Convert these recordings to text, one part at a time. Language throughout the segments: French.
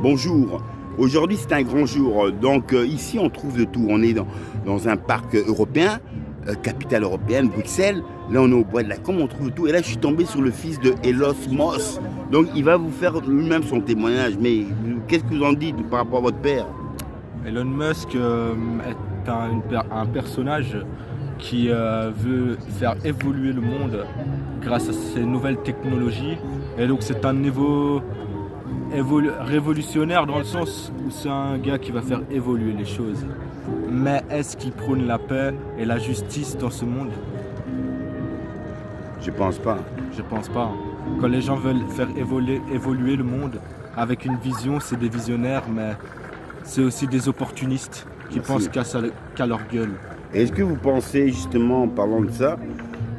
Bonjour, aujourd'hui c'est un grand jour, donc ici on trouve de tout, on est dans un parc européen, capitale européenne, Bruxelles, là on est au bois de la Combe, on trouve de tout, et là je suis tombé sur le fils de Elon Musk, donc il va vous faire lui-même son témoignage, mais qu'est-ce que vous en dites par rapport à votre père? Elon Musk est un personnage qui veut faire évoluer le monde grâce à ces nouvelles technologies. Et donc c'est un niveau révolutionnaire dans le sens où c'est un gars qui va faire évoluer les choses. Mais est-ce qu'il prône la paix et la justice dans ce monde? Je pense pas. Je pense pas. Quand les gens veulent faire évoluer le monde avec une vision, c'est des visionnaires, mais c'est aussi des opportunistes qui pensent qu'à leur gueule. Est-ce que vous pensez justement, en parlant de ça,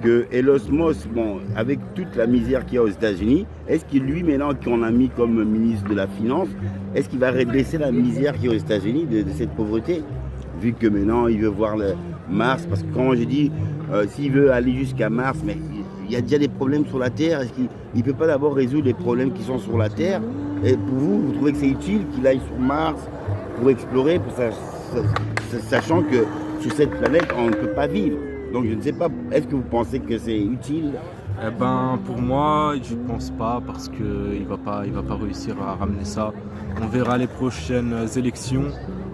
que Elon Musk, bon, avec toute la misère qu'il y a aux États-Unis, est-ce qu'il lui, maintenant qu'on a mis comme ministre de la Finance, est-ce qu'il va redresser la misère qu'il y a aux États-Unis de cette pauvreté? Vu que maintenant il veut voir le Mars, parce que quand j'ai dit, s'il veut aller jusqu'à Mars, mais il y a déjà des problèmes sur la Terre, est-ce qu'il ne peut pas d'abord résoudre les problèmes qui sont sur la Terre? Et pour vous, vous trouvez que c'est utile qu'il aille sur Mars pour explorer, sachant que sur cette planète, on ne peut pas vivre. Donc je ne sais pas, est-ce que vous pensez que c'est utile? Eh ben, pour moi, je pense pas parce qu'il va pas réussir à ramener ça. On verra les prochaines élections.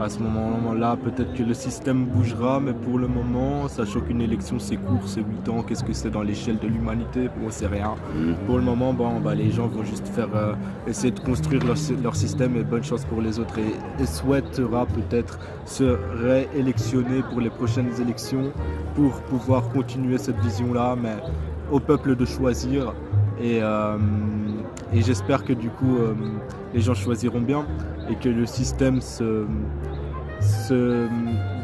À ce moment-là, peut-être que le système bougera, mais pour le moment, sachant qu'une élection c'est court, c'est 8 ans, qu'est-ce que c'est dans l'échelle de l'humanité? Bon, c'est rien. Pour le moment, les gens vont juste essayer de construire leur système et bonne chance pour les autres. Et souhaitera peut-être se réélectionner pour les prochaines élections pour pouvoir continuer cette vision-là, mais au peuple de choisir. Et j'espère que du coup les gens choisiront bien et que le système se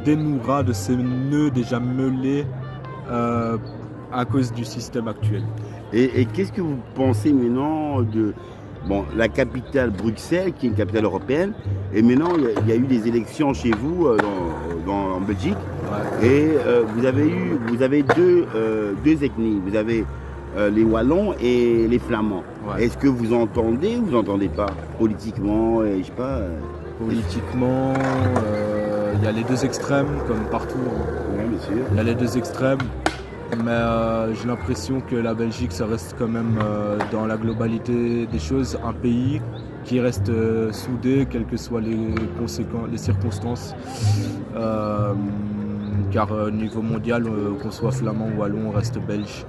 dénouera de ces nœuds déjà meulés à cause du système actuel. Et qu'est-ce que vous pensez maintenant de la capitale Bruxelles, qui est une capitale européenne, et maintenant il y a eu des élections chez vous en Belgique, ouais. Et vous avez deux ethnies, vous avez les Wallons et les Flamands. Ouais. Est-ce que vous entendez ou vous n'entendez pas politiquement, je sais pas Politiquement, il y a les deux extrêmes, comme partout. Oui, bien sûr. Il y a les deux extrêmes, mais j'ai l'impression que la Belgique, ça reste quand même, dans la globalité des choses, un pays qui reste soudé, quelles que soient les circonstances. Car au niveau mondial, qu'on soit flamand ou wallon, on reste belge.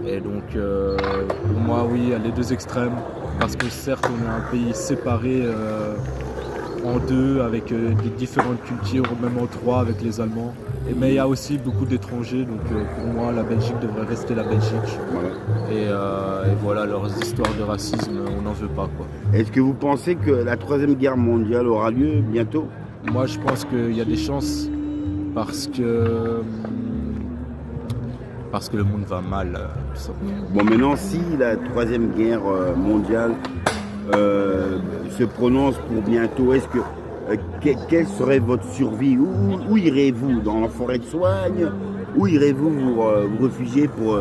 Et donc, pour moi, oui, il y a les deux extrêmes, parce que certes, on est un pays séparé en deux, avec des différentes cultures, même en trois avec les Allemands. Mais il y a aussi beaucoup d'étrangers, donc pour moi, la Belgique devrait rester la Belgique. Voilà. Et voilà, leurs histoires de racisme, on n'en veut pas, quoi. Est-ce que vous pensez que la Troisième Guerre mondiale aura lieu bientôt? Moi, je pense qu'il y a des chances. Parce que le monde va mal. Bon, maintenant, si la Troisième Guerre mondiale se prononce pour bientôt, est-ce que quelle serait votre survie? Où irez-vous? Dans la forêt de soigne? Où irez-vous vous réfugier pour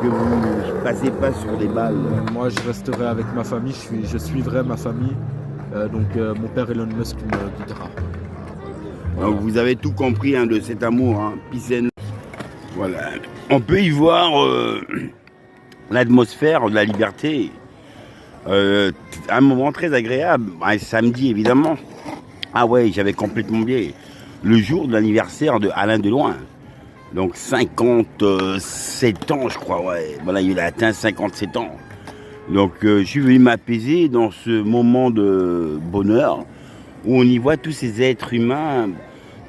que vous ne passez pas sur des balles? Moi, je resterai avec ma famille, je suivrai ma famille. Donc, mon père Elon Musk me guidera. Donc vous avez tout compris de cet amour, peace and love. Voilà. On peut y voir l'atmosphère de la liberté. Un moment très agréable. Samedi évidemment. Ah ouais, j'avais complètement oublié. Le jour de l'anniversaire de Alain Delon. Donc 57 ans je crois, ouais. Voilà, il a atteint 57 ans. Donc je suis venu m'apaiser dans ce moment de bonheur, où on y voit tous ces êtres humains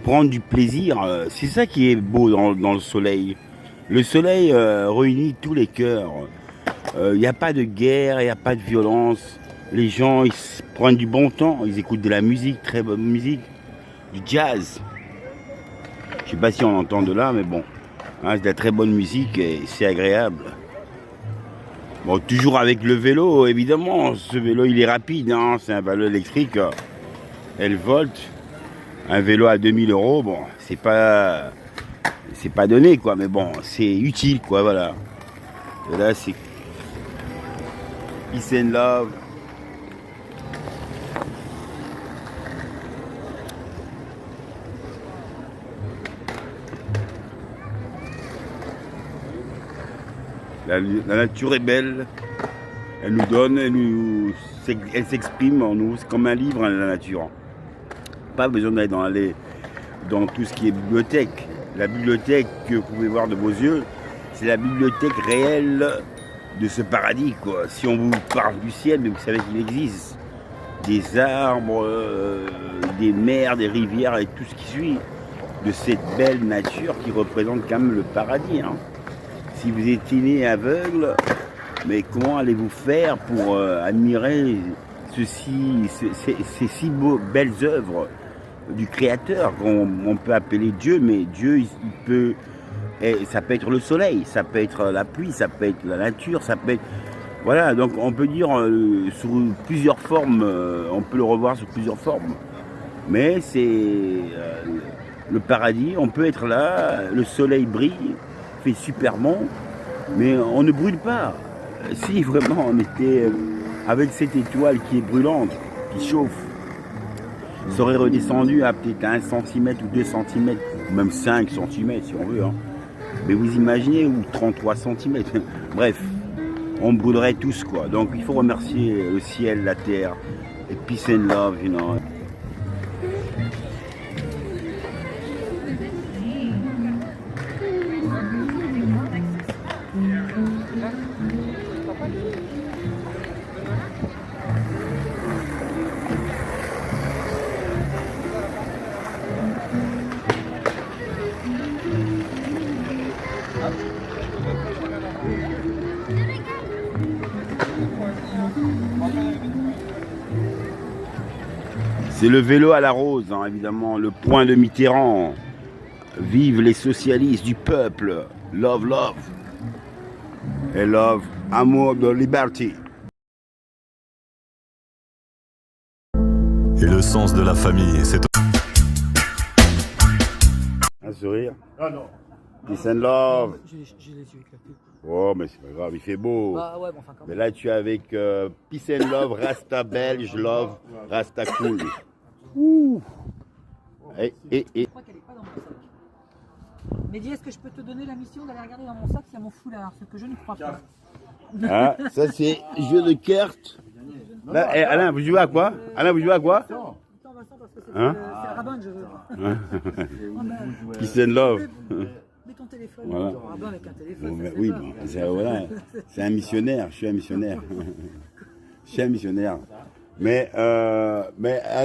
prendre du plaisir. C'est ça qui est beau dans le soleil. Le soleil réunit tous les cœurs. Il n'y a pas de guerre, il n'y a pas de violence. Les gens, ils prennent du bon temps, ils écoutent de la musique, très bonne musique, du jazz. Je ne sais pas si on entend de là, mais bon, c'est de la très bonne musique et c'est agréable. Bon, toujours avec le vélo, évidemment. Ce vélo, il est rapide, c'est un vélo électrique. Elle Volt, un vélo à 2000 €, bon, c'est pas donné, quoi, mais bon, c'est utile, quoi, voilà. Et là, c'est peace and love. La nature est belle. Elle nous donne, elle s'exprime en nous. C'est comme un livre, hein, la nature. Pas besoin d'aller dans tout ce qui est bibliothèque. La bibliothèque que vous pouvez voir de vos yeux, c'est la bibliothèque réelle de ce paradis, quoi. Si on vous parle du ciel, mais vous savez qu'il existe des arbres, des mers, des rivières et tout ce qui suit de cette belle nature qui représente quand même le paradis, hein. Si vous étiez né aveugle, mais comment allez-vous faire pour admirer ces si belles œuvres du Créateur qu'on peut appeler Dieu, mais Dieu, ça peut être le soleil, ça peut être la pluie, ça peut être la nature, ça peut être... Voilà, donc on peut dire sous plusieurs formes, on peut le revoir sous plusieurs formes. Mais c'est le paradis, on peut être là, le soleil brille, fait super bon, mais on ne brûle pas. Si vraiment on était avec cette étoile qui est brûlante, qui chauffe, ça aurait redescendu à peut-être 1 cm ou 2 cm, ou même 5 cm si on veut, hein. Mais vous imaginez, ou 33 cm, bref, on brûlerait tous, quoi. Donc il faut remercier le ciel, la terre, et peace and love, you know. C'est le vélo à la rose, hein, évidemment, le point de Mitterrand. Vive les socialistes du peuple. Love, love. Et love, amour de liberté. Et le sens de la famille, c'est... Un sourire. Ah non. Peace and love. J'ai les yeux éclatés. Oh, mais c'est pas grave, il fait beau. Bah ouais, bon, enfin quand Mais même. là, tu es avec Peace and Love, Rasta Belge, Love, Rasta Cool. Ouh. Et. Je crois qu'elle est pas dans mon sac. Mehdi, est-ce que je peux te donner la mission d'aller regarder dans mon sac s'il y a mon foulard? Ce que je ne crois pas. Ah, ça, c'est jeu de cartes. Là, Alain, vous jouez à quoi? Alain, vous jouez à quoi? Attends, Vincent, parce que c'est Hein le rabbin que je veux. Peace and Love. Mets ton téléphone. Voilà. Le rabbin avec un téléphone. Bon, ça ben, se oui, fait pas. bon, voilà, c'est un missionnaire, je suis un missionnaire. Je suis un missionnaire. Mais un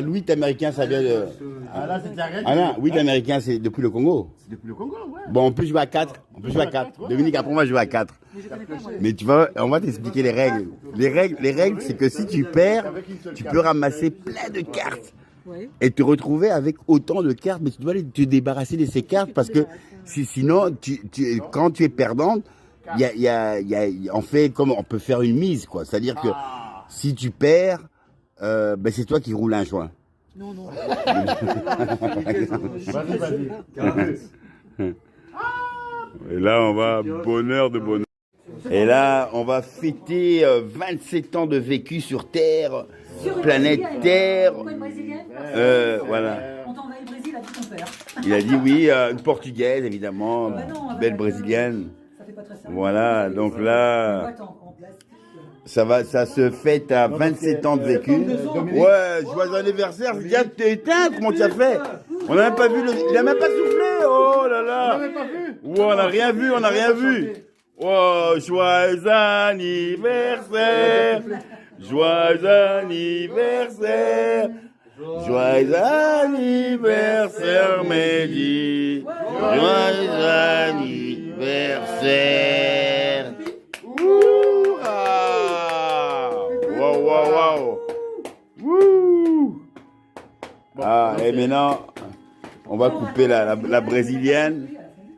8 américain, ça vient de... Ah là, c'est arrêté. Alain, 8 américain, c'est depuis le Congo. C'est depuis le Congo, ouais. Bon, on peut jouer à 4. On peut jouer à 4. Dominique, après, on va jouer à 4. Mais je connais pas, moi. Mais tu vois, on va t'expliquer les règles. Les règles, c'est que si tu perds, tu peux ramasser plein de cartes Oui. et te retrouver avec autant de cartes, mais tu dois te débarrasser de ces cartes parce que sinon, quand tu es perdante, on fait comme on peut faire une mise, quoi. C'est-à-dire que si tu perds, ben c'est toi qui roules un joint. Non, non. Vas-y. Et là, on va bonheur de bonheur. Et là, on va fêter 27 ans de vécu sur Terre, planète Terre. Pourquoi une brésilienne? Voilà. On t'envoie le Brésil, a dit ton père. Il a dit oui, une portugaise évidemment, Bah non, belle avec brésilienne. Ça fait pas très sérieux. Voilà, donc là, Boîte en plastique. ça se fête à 27 ans de vécu. Ouais, joyeux anniversaire, je viens de t'éteindre, comment tu as fait? On n'a même pas vu, il a même pas soufflé, oh là là. Ouais, on n'a rien vu, on n'a rien vu. Oh, joyeux anniversaire, joyeux anniversaire. Joyeux anniversaire, Mehdi. Joyeux anniversaire. Ouh, ah. Wow, wow, wow. Ouh. Ah, et maintenant, on va couper la brésilienne.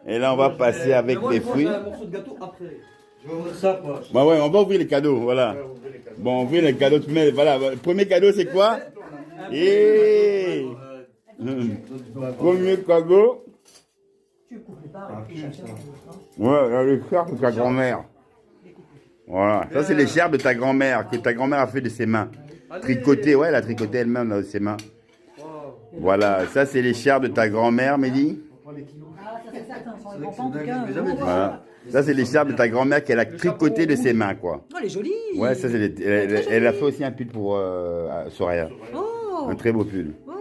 Et là, on va passer avec les fruits. Un morceau de gâteau après. Je vais ouvrir ça, quoi. Bah ouais, on va ouvrir les cadeaux, voilà. Bon, on ouvre les cadeaux. Voilà, le premier cadeau, c'est quoi? Et premier cadeau. Tu le coupes les barres et puis chacun Ouais, les charpes de ta grand-mère. Voilà, ça c'est les charpes de ta grand-mère, que ta grand-mère a fait de ses mains. Tricotées, ouais, elle a tricoté elle-même de ses mains. Voilà, ça c'est les charpes de ta grand-mère, Mehdi. Ah, ça c'est certain, sans les enfants en tout cas. Voilà. Ça, c'est l'écharpe de ta grand-mère qu'elle a tricoté de ses mains, quoi. Oh, elle est jolie. Ouais, ça, elle a fait aussi un pull pour Soraya. Oh. Un très beau pull. Oh.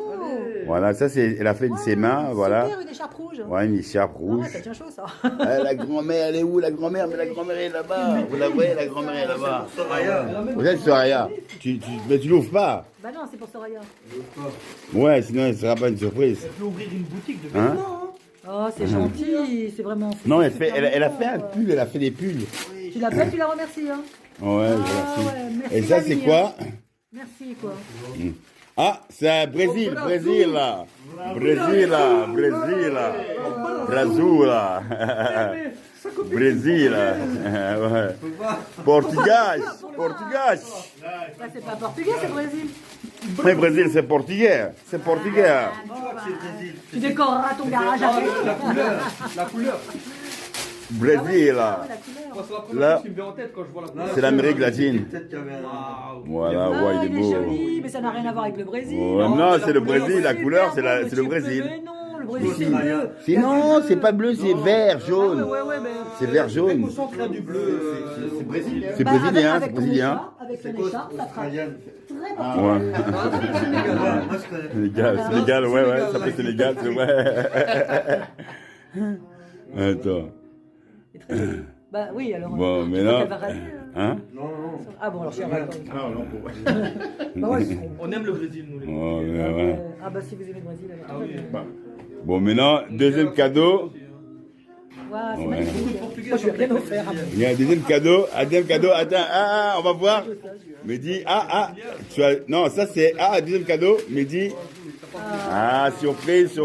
Voilà, ça, elle a fait de ses mains, voilà. Super, une écharpe rouge. Ouais, une écharpe Ah rouge. ouais, ça tient chaud, ça. Ah, la grand-mère, elle est où, la grand-mère? Mais la grand-mère est là-bas. Vous la voyez, la grand-mère est là-bas. Vous êtes Soraya. Mais tu l'ouvres pas. Bah non, c'est pour Soraya. Ouais, sinon, elle ne sera pas une surprise. Elle peut ouvrir une boutique de Hein? vêtements. Oh, c'est gentil, c'est vraiment. Non, super elle a mignon. fait un pull, elle a fait des pulls. Tu l'appelles, tu la remercies, hein. Ouais, Ah, merci. ouais, merci, Et ça, mamie, c'est hein. quoi? Merci, quoi. Ah, c'est un Brésil, Brésil là. Brésil là, Brésil là. Brasil là. Brésil là. Ouais. Portugais, Portugais. Ça, c'est pas portugais, c'est Brésil. Mais Brésil, c'est portugais. C'est portugais. Bon, bah, tu décoreras ton garage avec. La couleur. Brésil là. La couleur. Moi, c'est la première Là. chose qui me vient en tête quand je vois la couleur. C'est l'Amérique latine. Peut-être qu'il y avait un. Voilà, Ah, ouais, il est beau. joli, mais ça n'a rien à voir avec le Brésil. Ouais, non, c'est le Brésil, la couleur, c'est le Super beau, Brésil. Mais non, le Brésil, c'est bleu. Non, c'est pas bleu, c'est vert, Ah, jaune. ouais, mais... C'est vert jaune. Au centre là, du bleu. C'est brésilien. C'est Bah, brésilien, avec c'est ton brésilien. écharpe, avec ton écharpe, ça fera très Ouais. portugais. Sénégal, Sénégal, ouais, ça fait Sénégal, c'est ouais. Attends. C'est très joli. Bah oui, alors. Bon, tu mais crois non. qu'elle va raser, Hein? Non, non. Ah bon, alors je suis d'accord. Ah non, bon. Bah ouais, On aime le Brésil, nous les gars. Oh, mais ouais. Ah bah si vous aimez le Brésil, alors. Ah oui. Bon, maintenant, deuxième cadeau. Waouh, c'est Ouais. magnifique. Moi, je vais rien offert. Il y a un deuxième cadeau. Attends, on va voir. Mehdi, tu as, non, ça c'est, deuxième cadeau. Mehdi. Surprise.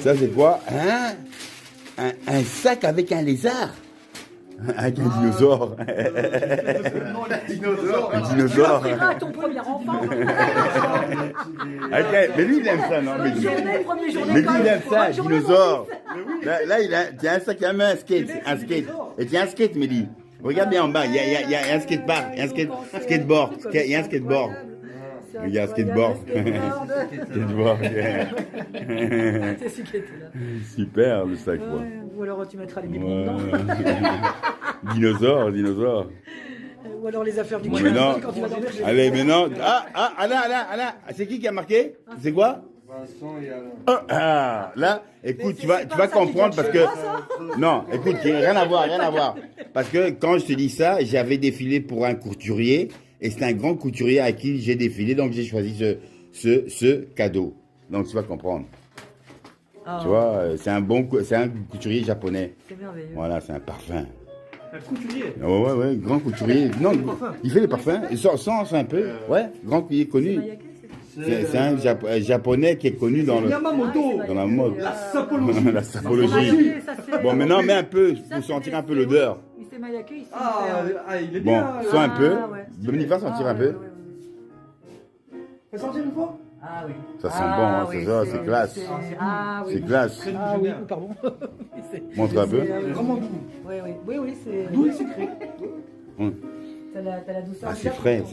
Ça c'est quoi? Hein? Un sac avec un lézard. Avec un dinosaure. Un dinosaure. Ah, ton premier enfant. Ok, mais lui il aime ça, non? Bonne journée, première journée. Mais lui il aime ça, Bonne journée, dinosaure. Là il a, tiens un sac à main, un skate. Et tiens un skate, Mehdi. Regarde bien en bas, il y a un skatepark, il y a un skateboard. Il y a un skateboard. Il y a un skateboard. Skateboard. C'est ce qui était là. Super le sac, quoi. Ouais, ou alors tu mettras les biberons dedans. Dinosaure. Ou alors les affaires du Bon, crédit maintenant, quand tu vas dormir. allez, maintenant. Alain. C'est qui a marqué? C'est quoi? Vincent et Alain. Là, écoute, tu Mais c'est vas pas ça qui comprendre vient parce de que. chez moi, Non, écoute, rien à voir. Parce que quand je te dis ça, j'avais défilé pour un couturier et c'est un grand couturier à qui j'ai défilé, donc j'ai choisi ce cadeau. Donc tu vas comprendre. Ah, Tu vois, c'est un couturier japonais. c'est merveilleux. Voilà, c'est un parfum. Un couturier. Ouais, grand couturier. Non, il fait les parfums. Il sort un peu. Ouais, grand couturier connu. Mayake, c'est- C'est un japonais qui est connu dans Yamamoto. dans la mode. La sapologie. La sapologie. Mayake, ça, c'est- Bon, maintenant, mets un peu, Ça, pour sentir c'est- un peu l'odeur. Il s'est Mayake, il s'est Il est Bon, bien. sens un peu. ouais. Dominique, va sentir un peu. Fais sentir une fois. Ah oui. Ça sent bon, hein, c'est ça, c'est classe. Ah oui. C'est classe. Ah oui, pardon. C'est- Montre un peu. Vraiment doux. Oui, c'est. Doux et sucré. T'as la douceur. Ah, c'est frais,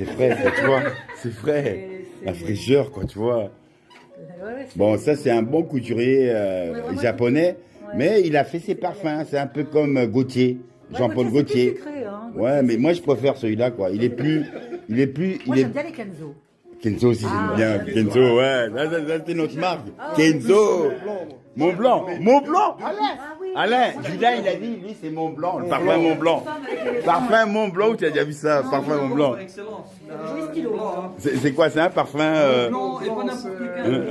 quoi, tu vois. C'est frais. La fraîcheur, quoi, tu vois. Bon, ça, c'est un bon couturier japonais, mais il a fait ses parfums. C'est un peu comme Gaultier, Jean-Paul Gaultier. Ouais, mais moi, je préfère celui-là, quoi. Il est plus. Moi, j'aime bien les Kenzo. Kenzo aussi, j'aime bien. Kenzo, ouais. Là, c'est notre marque. Kenzo. Mont Blanc. Alain, Julien, il a dit, lui, c'est Mont Blanc. Le parfum Mont Blanc. Parfum Mont Blanc, tu as déjà vu ça? Parfum Mont Blanc. Excellent. Joli stylo. C'est quoi? C'est un parfum. Non, et pas n'importe lequel.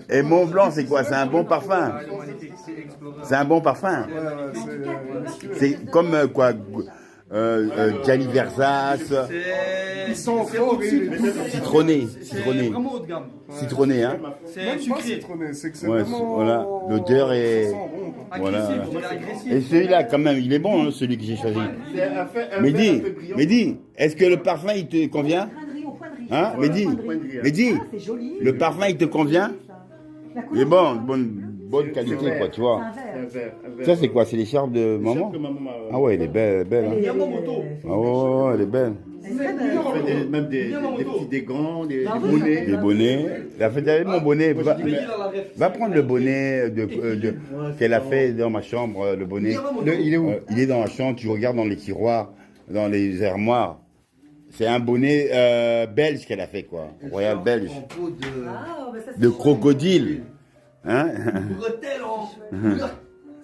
Et Mont Blanc, c'est quoi? C'est un bon parfum. C'est un bon parfum. C'est comme quoi? Gianni Versace. Ils sont au-dessus. Citronné. Vraiment haut de gamme. Citronné, hein? C'est sucré. C'est que c'est Ouais, vraiment... voilà. L'odeur est. Ça sent bon, quoi. Voilà. Agressif, il est agressif. Et celui-là, quand même, il est bon, hein, celui que j'ai choisi. C'est un fait un verre un peu brillant. Mehdi, est-ce que le parfum, il te convient? Hein, Mehdi? Mehdi, C'est joli. le parfum, il te convient? Il est bon, bonne qualité, quoi, tu vois. Un verre. Ça, c'est quoi? C'est l'écharpe de maman? Que maman m'a- Ah ouais, elle est belle, hein. Yamamoto. Ah ouais, elle est belle. Même des petits gants, des Bah oui, bonnets. Des bonnets. Elle a fait avec mon bonnet. Va prendre le bonnet qu'elle a fait dans ma chambre, le bonnet. Il est où? Il est dans ma chambre, tu regardes dans les tiroirs, dans les armoires. C'est un bonnet belge qu'elle a fait, quoi. Royal belge. En peau de Ah, bah ça, c'est De bon. crocodile. Hein? bretelle en couleur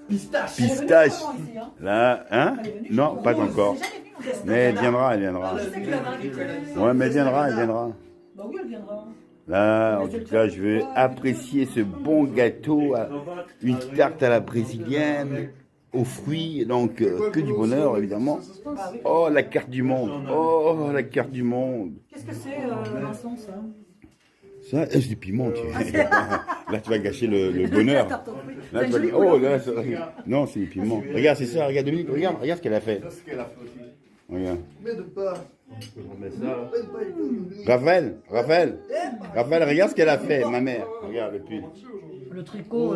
pistache. Pistache. Comment ici, hein? Là, hein? Elle est venue Non, chez pas nous. encore. C'est jamais venu, mon test. Mais elle viendra, elle viendra. Je sais que la main qui connaît. Ouais, mais elle viendra, elle viendra. Bah oui, elle viendra. Là, en tout cas, je vais apprécier ce bon gâteau, une tarte à la brésilienne, aux fruits, donc que du bonheur, évidemment. Oh, la carte du monde. Oh, la carte du monde. Qu'est-ce que c'est, Vincent, ça? Ça, c'est du piment. Là, tu vas gâcher le bonheur. La tarte aux fruits. Là, T'as tu une vas jolie dire, oh, couleur. là, non, c'est du piment. Regarde, c'est ça, regarde Dominique, regarde ce qu'elle a fait. C'est ce qu'elle a fait aussi. Regarde. Mais de pas. Raphaël, regarde ce qu'elle a fait, ma mère. Regarde le pull. Le tricot.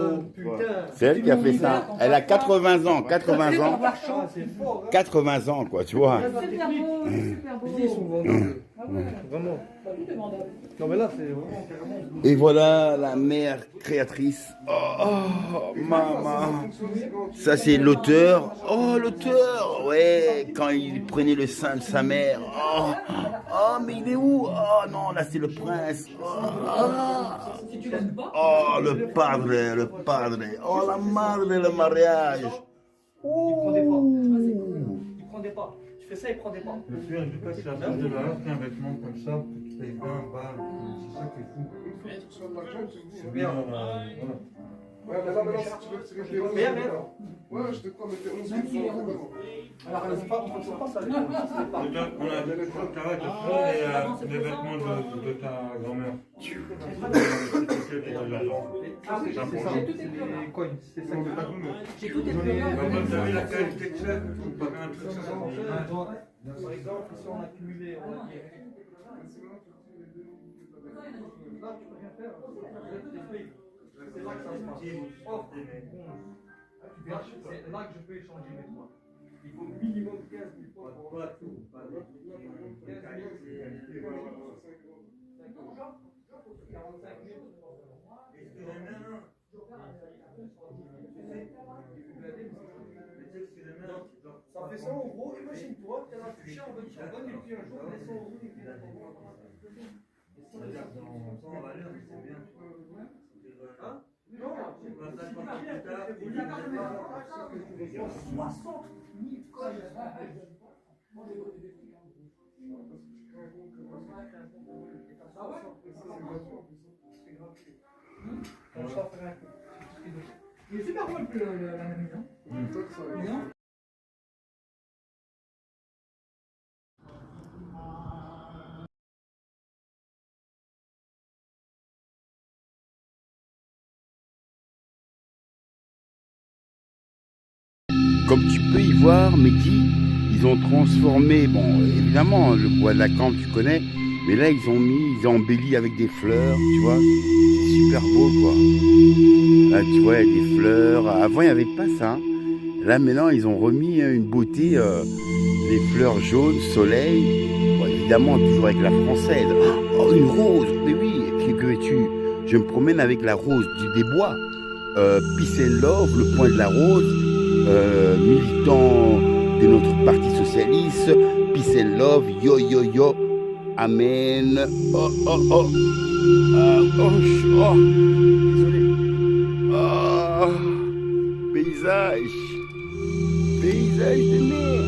C'est elle qui a fait ça. Elle a 80 ans, 80 ans. 80 ans, quoi, tu vois. Super beau, super beau. Ils sont vendus. Vraiment. Pas du demandable. Non, mais là, c'est vraiment carrément. Et voilà la mère créatrice. Oh, maman. Ça, c'est l'auteur. Oh, l'auteur. Ouais, quand il prenait le sein de sa mère. Oh, mais il est où? Oh, non, là, c'est le prince. Si tu l'aimes pas. Oh, le padre, le padre. Oh, la madre, le mariage. Prends des pas. Prends des pas. Tu fais ça, il prend des pas. Le pire, je passe la base de la race qu'un vêtement comme ça, pour qu'il paye bien bas. C'est ça qui est fou. C'est bien, voilà. Ouais, mais là, maintenant, si tu veux que tu veux Bien, ouais, je te crois, mais t'es 11 Même s'il est 000 rouge. Alors, c'est pas, on ne pas ça. Les Déjà, on a des caractères de prendre les vêtements de ta grand-mère. c'est ça. C'est quoi? C'est ça que t'as voulu. J'ai tout Bah, éplué. vous avez la qualité de chef, vous parlez un truc, ça Par exemple, si on a cumulé, on va dire. Là, tu peux rien faire. C'est là que ça se passe. Offre, c'est là que je peux échanger mes points. Il faut minimum 15 000 points pour avoir tout. 15 000, c'est 45 000. Ça fait 100 euros, imagine-toi, tu as touché en 20 secondes et puis un jour, les 100 euros, tu fais la Hein? Non, c'est pas ça. 60 000 codes. Ah ouais? C'est gratuit. On s'en fait un coup. Il est super beau la mamie, hein? Comme tu peux y voir, Mehdi, ils ont transformé, bon, évidemment, le bois de la campe, tu connais, mais là, ils ont embelli avec des fleurs, tu vois. C'est super beau, quoi. Là, tu vois, il y a des fleurs. Avant, il n'y avait pas ça. Là, maintenant, ils ont remis une beauté, des fleurs jaunes, soleil. Bon, évidemment, toujours avec la française. Oh, une rose, mais oui, que veux-tu? Je me promène avec la rose des bois. Peace and Love, le point de la rose. Militant de notre parti socialiste, peace and love, yo yo yo, amen. Oh oh oh, désolé. Paysage de mer.